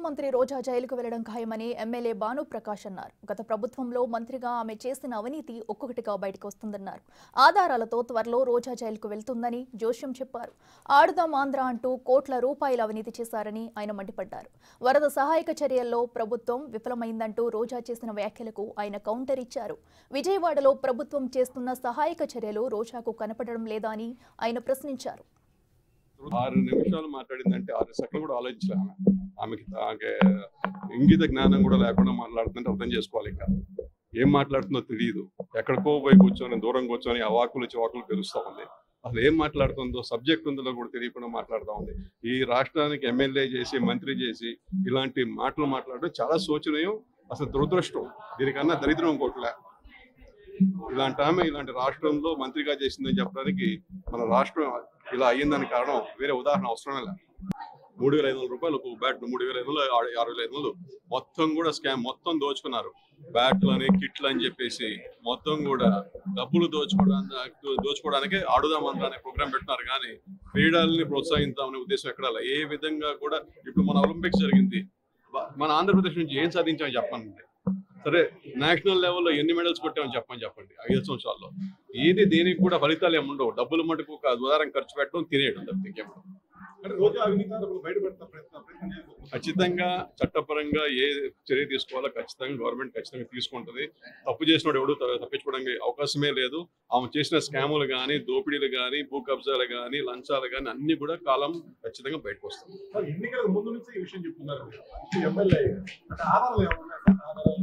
మంత్రి రోజా జైలుకు వెళ్లడం ఖాయమని ఎమ్మెల్యే భాను ప్రకాష్ అన్నారు. గత ప్రభుత్వంలో మంత్రిగా ఆమె చేసిన అవినీతి ఒక్కొక్కటిగా బయటకు వస్తుందన్నారు. ఆధారాలతో త్వరలో రోజా జైలుకు వెళ్తుందని జోష్యం చెప్పారు. ఆడుదాం ఆంధ్ర అంటూ కోట్ల రూపాయల అవినీతి చేశారని ఆయన మండిపడ్డారు. వరద సహాయక చర్యల్లో ప్రభుత్వం విఫలమైందంటూ రోజా చేసిన వ్యాఖ్యలకు ఆయన కౌంటర్ ఇచ్చారు. విజయవాడలో ప్రభుత్వం చేస్తున్న సహాయక చర్యలు రోజాకు కనపడడం లేదా అని ఆయన ప్రశ్నించారు. 6 నిమిషాలు మాట్లాడిందంటే 6 సెకండ్లు కూడా ఆలోచించలే. ఆమెకి ఇంగిత జ్ఞానం కూడా లేకుండా మాట్లాడుతుంటే అర్థం చేసుకోవాలి. ఇంకా ఏం మాట్లాడుతుందో తెలియదు. ఎక్కడికో పోయి కూర్చొని దూరం కూర్చొని అవాకులు చివాకులు తెలుస్తూ ఉంది. అసలు ఏం మాట్లాడుతుందో సబ్జెక్ట్ ఉందో కూడా తెలియకుండా మాట్లాడుతూ ఉంది. ఈ రాష్ట్రానికి ఎమ్మెల్యే చేసి మంత్రి చేసి ఇలాంటి మాటలు మాట్లాడడం చాలా శోచనీయం, అసలు దురదృష్టం. దీనికన్నా దరిద్రం ఇంకోట్లే. ఇలాంటి ఆమె ఇలాంటి రాష్ట్రంలో మంత్రిగా చేసిందని చెప్పడానికి మన రాష్ట్రం ఇలా అయ్యిందని కారణం వేరే ఉదాహరణ అవసరమే లేదు. 3,500 రూపాయలు ఒక బ్యాట్, 3,500 6,500 మొత్తం కూడా స్కామ్, మొత్తం దోచుకున్నారు. బ్యాట్లు అని కిట్లు అని చెప్పేసి మొత్తం కూడా డబ్బులు దోచుకోవడానికి ఆడుదాం ఆంధ్ర అనే ప్రోగ్రామ్ పెట్టినారు. కానీ క్రీడల్ని ప్రోత్సహిద్దామనే ఉద్దేశం ఎక్కడా లేదు. ఏ విధంగా కూడా ఇప్పుడు మన ఒలింపిక్స్ జరిగింది, మన ఆంధ్రప్రదేశ్ నుంచి ఏం సాధించామని చెప్పండి. సరే, నేషనల్ లెవెల్లో ఎన్ని మెడల్స్ కొట్టామని చెప్పండి 5 సంవత్సరాల్లో. ఏది దేనికి కూడా ఫలితాలు ఏమి ఉండవు. డబ్బులు మటుకు ఉదాహరణ ఖర్చు పెట్టడం, తినేయడం తప్పితే ఇంకేమో. ఖచ్చితంగా చట్టపరంగా ఏ చర్య తీసుకోవాలో ఖచ్చితంగా గవర్నమెంట్ ఖచ్చితంగా తీసుకుంటుంది. తప్పు చేసినోడు ఎవడు తప్పించుకోవడానికి అవకాశమే లేదు. ఆమె చేసిన స్కాములు కానీ, దోపిడీలు కానీ, భూ కబ్జాలు కానీ, లంచాలు కానీ అన్ని కూడా కాలం ఖచ్చితంగా బయటకు వస్తుంది.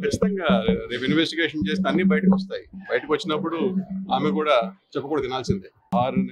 ఖచ్చితంగా రేపు ఇన్వెస్టిగేషన్ చేస్తే అన్ని బయటకు వస్తాయి. బయటకు వచ్చినప్పుడు ఆమె కూడా చెప్పకూడదు, తినాల్సిందే. 6